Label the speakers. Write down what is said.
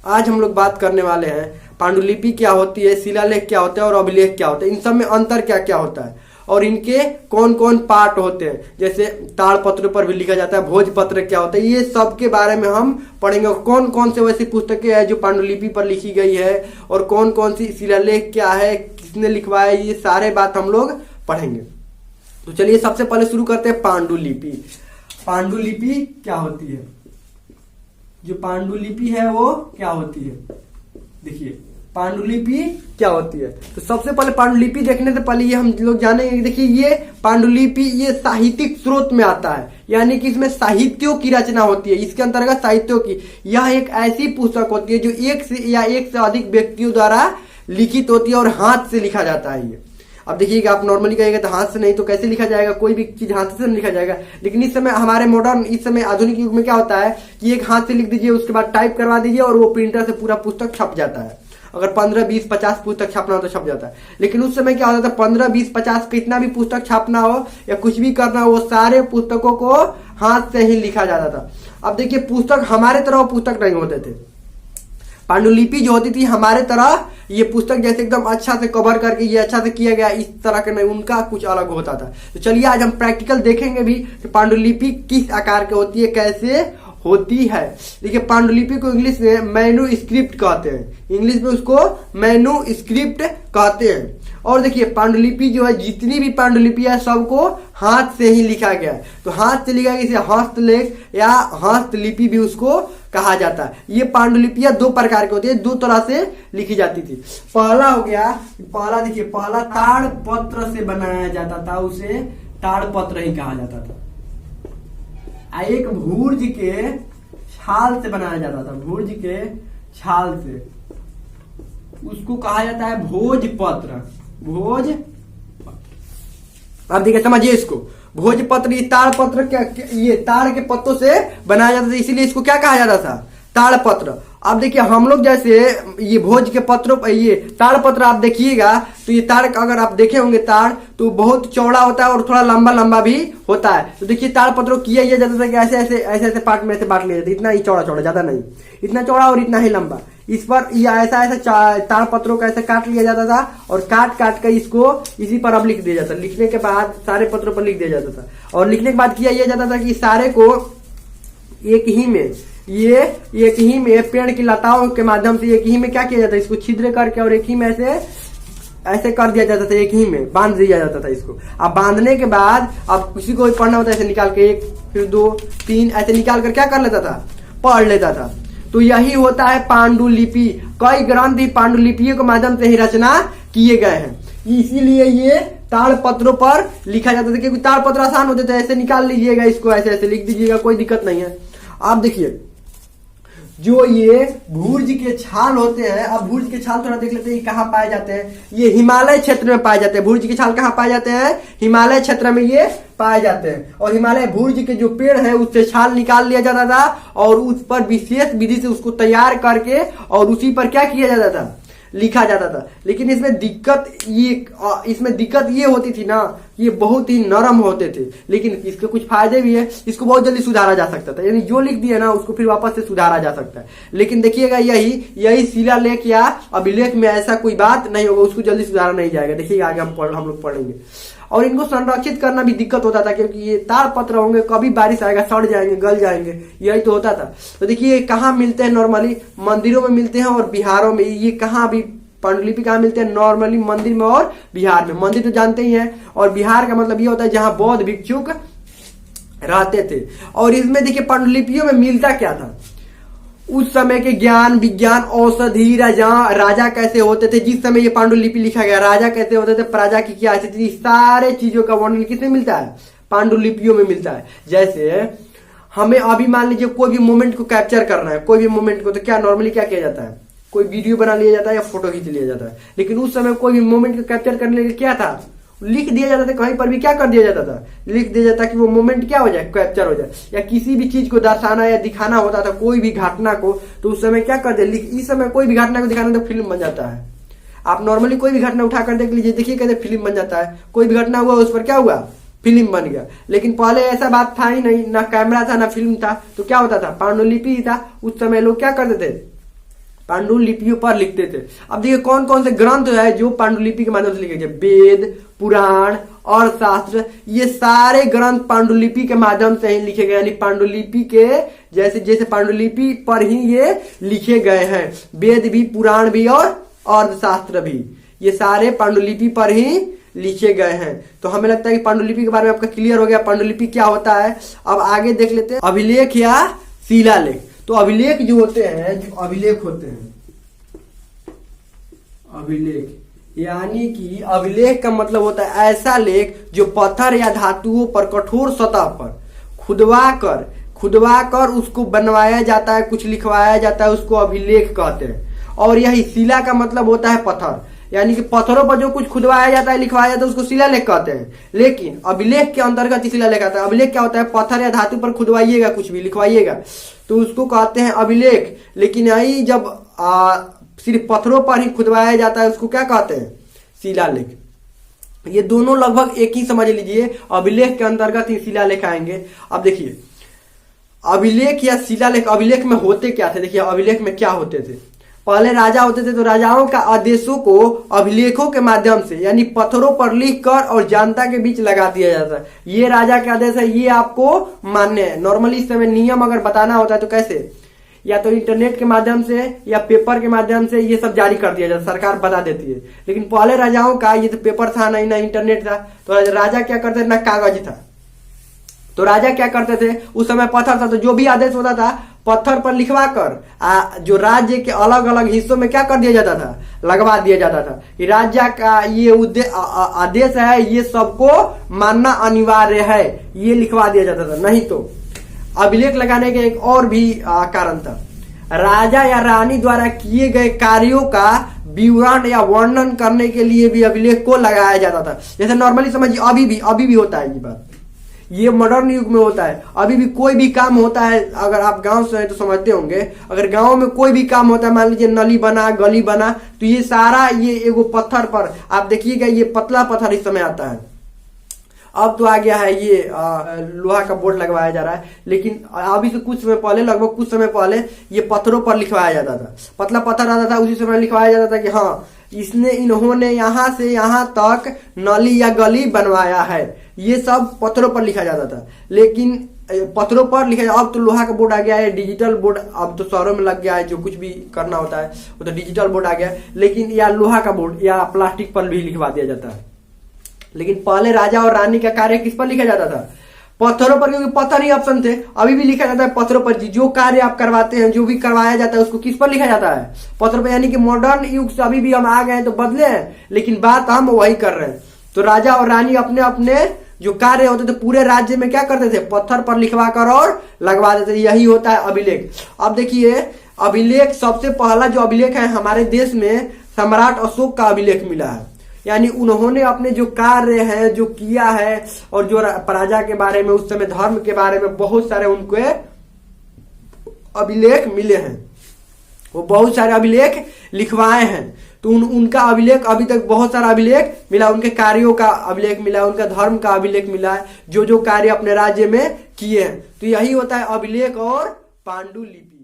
Speaker 1: आज हम लोग बात करने वाले हैं पांडुलिपि क्या होती है, शिलालेख क्या होता है और अभिलेख क्या होता है, इन सब में अंतर क्या क्या होता है और इनके कौन कौन पार्ट होते हैं। जैसे ताड़पत्र पर भी लिखा जाता है, भोजपत्र क्या होता है, ये सब के बारे में हम पढ़ेंगे। कौन कौन से वैसी पुस्तकें हैं जो पांडुलिपि पर लिखी गई है और कौन कौन सी शिलालेख क्या है, किसने लिखवाया, ये सारे बात हम लोग पढ़ेंगे। तो चलिए सबसे पहले शुरू करते हैं पांडुलिपि। पांडुलिपि क्या होती है, जो पांडुलिपि है वो क्या होती है। देखिए पांडुलिपि क्या होती है, तो सबसे पहले पांडुलिपि देखने से पहले ये हम लोग जानेंगे। देखिए ये पांडुलिपि ये साहित्यिक स्रोत में आता है, यानी कि इसमें साहित्यों की रचना होती है। इसके अंतर्गत साहित्यों की यह एक ऐसी पुस्तक होती है जो एक से अधिक व्यक्तियों द्वारा लिखित होती है और हाथ से लिखा जाता है। ये अब देखिएगा, आप नॉर्मली कहिएगा तो हाथ से नहीं तो कैसे लिखा जाएगा, कोई भी चीज हाथ से नहीं लिखा जाएगा। लेकिन इस समय हमारे मॉडर्न, इस समय आधुनिक युग में क्या होता है कि एक हाथ से लिख दीजिए, उसके बाद टाइप करवा दीजिए और वो प्रिंटर से पूरा पुस्तक छप जाता है। अगर 15, 20, 50 पुस्तक छापना हो तो छप जाता है। लेकिन उस समय क्या होता था, 15, 20, 50 कितना भी पुस्तक छापना हो या कुछ भी करना हो, वो सारे पुस्तकों को हाथ से ही लिखा जाता था। अब देखिए पुस्तक हमारे तरह पुस्तक नहीं होते थे। पांडुलिपि जो होती थी हमारे तरह ये पुस्तक जैसे एकदम अच्छा से कवर करके ये अच्छा से किया गया, इस तरह का नहीं, उनका कुछ अलग होता था। तो चलिए आज हम प्रैक्टिकल देखेंगे भी कि पांडुलिपि किस आकार की होती है, कैसे होती है। देखिए पांडुलिपि को इंग्लिश में मैन्युस्क्रिप्ट कहते हैं, इंग्लिश में उसको मैन्युस्क्रिप्ट कहते हैं। और देखिए पांडुलिपि जो है, जितनी भी पांडुलिपि है सबको हाथ से ही लिखा गया है। तो हाथ से लिखा गया, इसे हस्तलेख या हस्तलिपि भी उसको कहा जाता है। ये पांडुलिपियां दो प्रकार की होती है, दो तरह से लिखी जाती थी। पहला हो गया, पहला देखिए, पहला ताड़पत्र से बनाया जाता था, उसे ताड़पत्र ही कहा जाता था। एक भूर्ज के छाल से बनाया जाता था, भूर्ज के छाल से, उसको कहा जाता है भोजपत्र। भोज, अब देखिए समझिए इसको, भोजपत्र, ये ताड़पत्र क्या, ये ताड़ के पत्तों से बनाया जाता था, इसीलिए इसको क्या कहा जाता था, ताड़पत्र। अब देखिए हम लोग जैसे ये भोज के पत्रों पर, ये ताड़पत्र आप देखिएगा तो ये ताड़ अगर आप देखे होंगे ताड़ तो बहुत चौड़ा होता है और थोड़ा लंबा लंबा भी होता है। तो देखिए ताड़पत्र किया ये जाता था कि ऐसे ऐसे ऐसे ऐसे पार्ट में ऐसे बांट लिया जाता, इतना ही चौड़ा चौड़ा, ज्यादा नहीं, इतना चौड़ा और इतना ही लंबा। इस पर ये ऐसा ऐसा ताड़पत्रों का ऐसे काट लिया जाता था और काट काट कर इसको इसी पर अब लिख दिया जाता। लिखने के बाद सारे पत्रों पर लिख दिया जाता था और लिखने के बाद किया यह जाता था कि सारे को एक ही में, ये एक ही में पेड़ की लताओं के माध्यम से एक ही में क्या किया जाता है, इसको छिद्र करके और एक ही में ऐसे कर दिया जाता था, एक ही में बांध दिया जाता था इसको। अब बांधने के बाद अब किसी को पढ़ना होता है ऐसे निकाल के, 1 फिर 2 3 ऐसे निकाल कर क्या कर लेता था, पढ़ लेता था। तो यही होता है पांडुलिपि। कई ग्रंथ पांडुलिपियों के माध्यम से ही रचना किए गए हैं, इसीलिए ये ताड़पत्रों पर लिखा जाता था, क्योंकि ताड़पत्र आसान होते थे। ऐसे निकाल लीजिएगा इसको, ऐसे ऐसे लिख दीजिएगा, कोई दिक्कत नहीं है। आप देखिए जो ये भूर्ज के छाल होते हैं, अब भूर्ज के छाल थोड़ा देख लेते हैं कहाँ पाए जाते हैं। ये हिमालय क्षेत्र में पाए जाते हैं। भूर्ज के छाल कहाँ पाए जाते हैं, हिमालय क्षेत्र में ये पाए जाते हैं। और हिमालय भूर्ज के जो पेड़ है उससे छाल निकाल लिया जाता था और उस पर विशेष विधि से उसको तैयार करके और उसी पर क्या किया जाता था, लिखा जाता था। लेकिन इसमें दिक्कत ये होती थी ना, ये बहुत ही नरम होते थे। लेकिन इसके कुछ फायदे भी है, इसको बहुत जल्दी सुधारा जा सकता था, यानी जो लिख दिया ना उसको फिर वापस से सुधारा जा सकता है। लेकिन देखिएगा यही शिलालेख या अभिलेख में ऐसा कोई बात नहीं होगा, उसको जल्दी सुधारा नहीं जाएगा। देखिएगा आगे हम लोग पढ़ेंगे। और इनको संरक्षित करना भी दिक्कत होता था, क्योंकि ये ताड़पत्र होंगे, कभी बारिश आएगा सड़ जाएंगे, गल जाएंगे, यही तो होता था। तो देखिए कहाँ मिलते हैं, नॉर्मली मंदिरों में मिलते हैं और बिहारों में। ये कहाँ भी पांडुलिपि कहाँ मिलते हैं, नॉर्मली मंदिर में और बिहार में। मंदिर तो जानते ही हैं, और बिहार का मतलब ये होता है जहां बौद्ध भिक्षुक रहते थे। और इसमें देखिए पांडुलिपियों में मिलता क्या था, उस समय के ज्ञान विज्ञान, औषधि, राजा कैसे होते थे, जिस समय ये पांडुलिपि लिखा गया, राजा कैसे होते थे, प्रजा की क्या स्थिति, सारे चीजों का वर्णन किसमें मिलता है, पांडुलिपियों में मिलता है। जैसे हमें अभी मान लीजिए कोई भी मोमेंट को कैप्चर करना है, कोई भी मोमेंट को, तो क्या नॉर्मली क्या किया जाता है, कोई वीडियो बना लिया जाता है या फोटो खींच लिया जाता है। लेकिन उस समय कोई भी मोमेंट को कैप्चर करने के लिए क्या था, लिख दिया जाता था, कहीं पर भी क्या कर दिया जाता था, लिख दिया जाता कि वो मोमेंट क्या हो जाए, कैप्चर हो जाए। या किसी भी चीज को दर्शाना या दिखाना होता था, कोई भी घटना को, तो उस समय क्या कर दिया, इस समय कोई भी घटना को दिखाना तो फिल्म बन जाता है। आप नॉर्मली कोई भी घटना उठा कर देख लीजिए, देखिए कैसे फिल्म बन जाता है। कोई भी घटना हुआ उस पर क्या हुआ, फिल्म बन गया। लेकिन पहले ऐसा बात था ही नहीं, ना कैमरा था ना फिल्म था, तो क्या होता था, पांडुलिपि था। उस समय लोग क्या करते थे, पांडुलिपियों पर लिखते थे। अब देखिए कौन कौन से ग्रंथ है जो पांडुलिपि के माध्यम से लिखे गए, वेद, पुराण और शास्त्र, ये सारे ग्रंथ पांडुलिपि के माध्यम से ही लिखे गए, यानी पांडुलिपि के जैसे जैसे पांडुलिपि पर ही ये लिखे गए हैं। वेद भी, पुराण भी और अर्थशास्त्र भी, ये सारे पांडुलिपि पर ही लिखे गए हैं। तो हमें लगता है कि पांडुलिपि के बारे में आपका क्लियर हो गया, पांडुलिपि क्या होता है। अब आगे देख लेते हैं अभिलेख या शिलालेख। तो अभिलेख जो होते हैं, जो अभिलेख होते हैं, अभिलेख यानी कि अभिलेख का मतलब होता है ऐसा लेख जो पत्थर या धातुओं पर कठोर सतह पर खुदवा कर उसको बनवाया जाता है, कुछ लिखवाया जाता है, उसको अभिलेख कहते हैं। और यही शिला का मतलब होता है पत्थर, यानी कि पत्थरों पर जो कुछ खुदवाया जाता है, लिखवाया जाता है, उसको शिलालेख कहते हैं। लेकिन अभिलेख के अंतर्गत ही शिलालेख आता है। अभिलेख क्या होता है, पत्थर या धातु पर खुदवाइएगा, कुछ भी लिखवाइएगा तो उसको कहते हैं अभिलेख। लेकिन यही जब सिर्फ पत्थरों पर ही खुदवाया जाता है, उसको क्या कहते हैं, शिलालेख। ये दोनों लगभग एक ही समझ लीजिए, अभिलेख के अंतर्गत ही शिलालेख आएंगे। अब देखिए अभिलेख या शिलालेख, अभिलेख में होते क्या थे, देखिए अभिलेख में क्या होते थे। पहले राजा होते थे तो राजाओं का आदेशों को अभिलेखों के माध्यम से यानी पत्थरों पर लिखकर और जनता के बीच लगा दिया जाता है। ये राजा का आदेश है, ये आपको मान्य है। नॉर्मली इस समय नियम अगर बताना होता है तो कैसे, या तो इंटरनेट के माध्यम से या पेपर के माध्यम से ये सब जारी कर दिया जाता, सरकार बता देती है। लेकिन पहले राजाओं का ये तो पेपर था नहीं, ना इंटरनेट था, तो राजा क्या करते थे, ना कागज था, तो राजा क्या करते थे, उस समय पत्थर था, तो जो भी आदेश होता था पत्थर पर लिखवा कर जो राज्य के अलग अलग हिस्सों में क्या कर दिया जाता था, लगवा दिया जाता था कि राज्य का ये आदेश है, ये सबको मानना अनिवार्य है, ये लिखवा दिया जाता था। नहीं तो अभिलेख लगाने के एक और भी कारण था, राजा या रानी द्वारा किए गए कार्यों का विवरण या वर्णन करने के लिए भी अभिलेख को लगाया जाता था। जैसे नॉर्मली समझिए अभी भी होता है ये बात, ये मॉडर्न युग में होता है। अभी भी कोई भी काम होता है, अगर आप गांव से हैं तो समझते होंगे, अगर गांव में कोई भी काम होता है, मान लीजिए नली बना, गली बना, तो ये सारा ये एगो पत्थर पर आप देखिएगा, ये पतला पत्थर इस समय आता है। अब तो आ गया है ये लोहा का बोर्ड लगवाया जा रहा है, लेकिन अभी से कुछ समय पहले, लगभग कुछ समय पहले ये पत्थरों पर लिखवाया जाता था। पतला पत्थर आता था, उसी समय लिखवाया जाता था कि हाँ इन्होंने यहाँ से यहाँ तक नली या गली बनवाया है, ये सब पत्थरों पर लिखा जाता था। लेकिन पत्थरों पर लिखा, अब तो लोहा का बोर्ड आ गया है, डिजिटल बोर्ड अब तो शहरों में लग गया है, जो कुछ भी करना होता है वो तो डिजिटल बोर्ड आ गया है। लेकिन या लोहा का बोर्ड या प्लास्टिक पर भी लिखवा दिया जाता है। लेकिन पहले राजा और रानी का कार्य किस पर लिखा जाता था, पत्थरों पर, क्योंकि पत्थर ही ऑप्शन थे। अभी भी लिखा जाता है पत्थरों पर, जो कार्य आप करवाते हैं, जो भी करवाया जाता है, उसको किस पर लिखा जाता है, पत्थर पर। यानी कि मॉडर्न युग से अभी भी हम आ गए हैं तो बदले हैं, लेकिन बात हम वही कर रहे हैं। तो राजा और रानी अपने अपने जो कार्य होते थे पूरे राज्य में क्या करते थे, पत्थर पर लिखवा कर और लगवा देते थे। यही होता है अभिलेख। अब देखिए अभिलेख, सबसे पहला जो अभिलेख है हमारे देश में सम्राट अशोक का अभिलेख मिला है। यानी उन्होंने अपने जो कार्य है, जो किया है, और जो प्रजा के बारे में, उस समय धर्म के बारे में बहुत सारे उनके अभिलेख मिले हैं। वो बहुत सारे अभिलेख लिखवाए हैं। तो उनका अभिलेख अभी तक बहुत सारा अभिलेख मिला, उनके कार्यों का अभिलेख मिला, उनका धर्म का अभिलेख मिला है, जो जो कार्य अपने राज्य में किए हैं। तो यही होता है अभिलेख और पांडुलिपि।